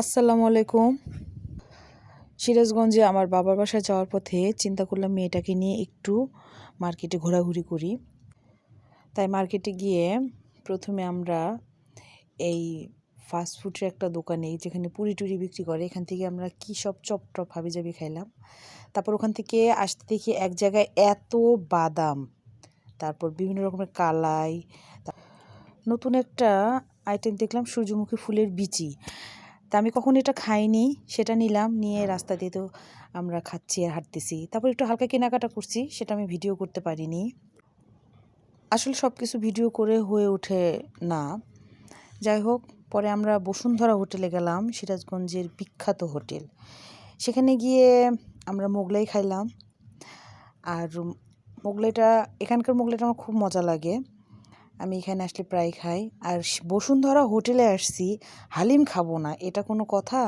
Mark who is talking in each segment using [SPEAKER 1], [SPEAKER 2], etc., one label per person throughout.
[SPEAKER 1] আসসালামু আলাইকুম। সিরাজগঞ্জে আমার বাবার বাসায় যাওয়ার পথে চিন্তা করলাম মেয়েটাকে নিয়ে একটু মার্কেটে ঘোরাঘুরি করি। তাই মার্কেটে গিয়ে প্রথমে আমরা এই ফাস্ট ফুডের একটা দোকানে যেখানে পুরি টুরি বিক্রি করে এখান থেকে আমরা কী সব চপ টপ হাবিজাবি খাইলাম। তারপর ওখান থেকে আসতে দেখি এক জায়গায় এত বাদাম, তারপর বিভিন্ন রকমের কালাই, নতুন একটা আইটেম দেখলাম সূর্যমুখী ফুলের বিচি। তা আমি কখনো এটা খাইনি, সেটা নিলাম, নিয়ে রাস্তা দিয়ে তো আমরা খাচ্ছি আর হাঁটতেছি। তারপর একটু হালকা কেনাকাটা করছি, সেটা আমি ভিডিও করতে পারিনি। আসলে সব কিছু ভিডিও করে হয়ে ওঠে না। যাই হোক, পরে আমরা বসুন্ধরা হোটেলে গেলাম, সিরাজগঞ্জের বিখ্যাত হোটেল। সেখানে গিয়ে আমরা মোগলাই খাইলাম। আর মোগলাইটা, এখানকার মোগলাইটা আমার খুব মজা লাগে, আমি এখানে আসলে প্রায় খাই। আর বসুন্ধরা হোটেলে আসছি, হালিম খাবো না এটা কোনো কথা?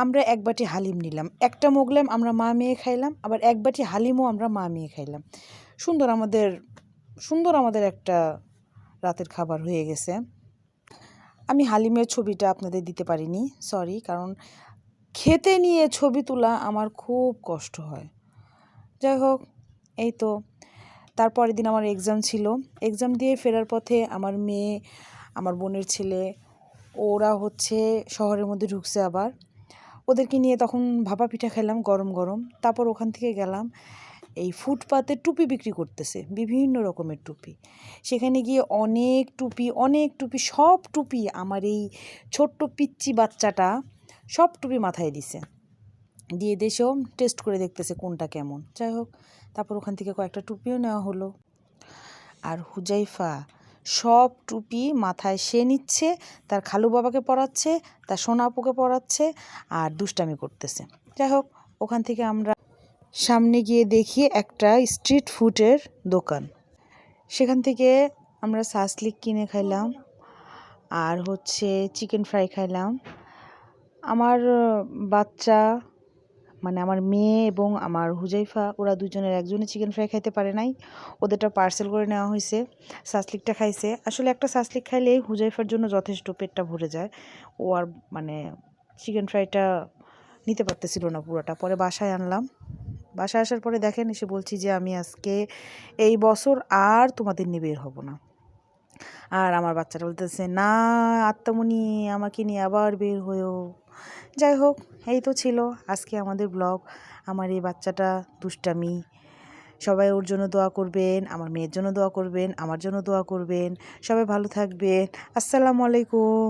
[SPEAKER 1] আমরা এক বাটি হালিম নিলাম, একটা মোগলাই আমরা মা মেয়ে খাইলাম, আবার এক বাটি হালিমও আমরা মা মেয়ে খাইলাম। সুন্দর আমাদের একটা রাতের খাবার হয়ে গেছে। আমি হালিমের ছবিটা আপনাদের দিতে পারিনি, সরি, কারণ খেতে নিয়ে ছবি তোলা আমার খুব কষ্ট হয়। যাই হোক, এই তো তারপরের দিন আমার এক্সাম ছিল। এক্সাম দিয়ে ফেরার পথে আমার মেয়ে, আমার বোনের ছেলে, ওরা শহরের মধ্যে ঢুকছে আবার। ওদেরকে নিয়ে তখন ভাপা পিঠা খেলাম গরম গরম। তারপর ওখান থেকে গেলাম, এই ফুটপাতে টুপি বিক্রি করতেছে, বিভিন্ন রকমের টুপি। সেখানে গিয়ে অনেক টুপি, সব টুপি আমার এই ছোট্ট পিচ্চি বাচ্চাটা সব টুপি মাথায় দিয়ে দেশেও টেস্ট করে দেখতেছে কোনটা কেমন। যাই হোক, তারপর ওখান থেকে কয়েকটা টুপিও নেওয়া হলো। আর হুজাইফা সব টুপি মাথায় সে নিচ্ছে, তার খালু বাবাকে পরাচ্ছে, তার সোনা আপুকে পরাচ্ছে আর দুষ্টামি করতেছে। যাই হোক, ওখান থেকে আমরা সামনে গিয়ে দেখি একটা স্ট্রিট ফুডের দোকান। সেখান থেকে আমরা সাসলিক কিনে খাইলাম আর চিকেন ফ্রাই খাইলাম। আমার বাচ্চা, মানে আমার মেয়ে এবং আমার হুজাইফা, ওরা দুজনের একজনই চিকেন ফ্রাই খাইতে পারে নাই, ওদেরটা পার্সেল করে নেওয়া হয়েছে। সাসলিকটা খাইছে। আসলে একটা সাসলিক খাইলেই হুজাইফার জন্য যথেষ্ট, পেটটা ভরে যায়। ও আর চিকেন ফ্রাইটা নিতে পারতেছিল না পুরোটা। পরে বাসায় আনলাম। বাসায় আসার পরে দেখেন, এসে বলছি যে আমি আজকে এই বছর আর তোমাদের নিয়ে বের হব না। আর আমার বাচ্চাটা বলতেছে, না আত্মামণি, আমাকে নিয়ে আবার বের হয়েও। যাই হোক, এই তো ছিল আজকে আমাদের ব্লগ। আমার এই বাচ্চাটা দুষ্টামি। সবাই ওর জন্য দোয়া করবেন, আমার মেয়ের জন্য দোয়া করবেন, আমার জন্য দোয়া করবেন। সবাই ভালো থাকবেন। আসসালামু আলাইকুম।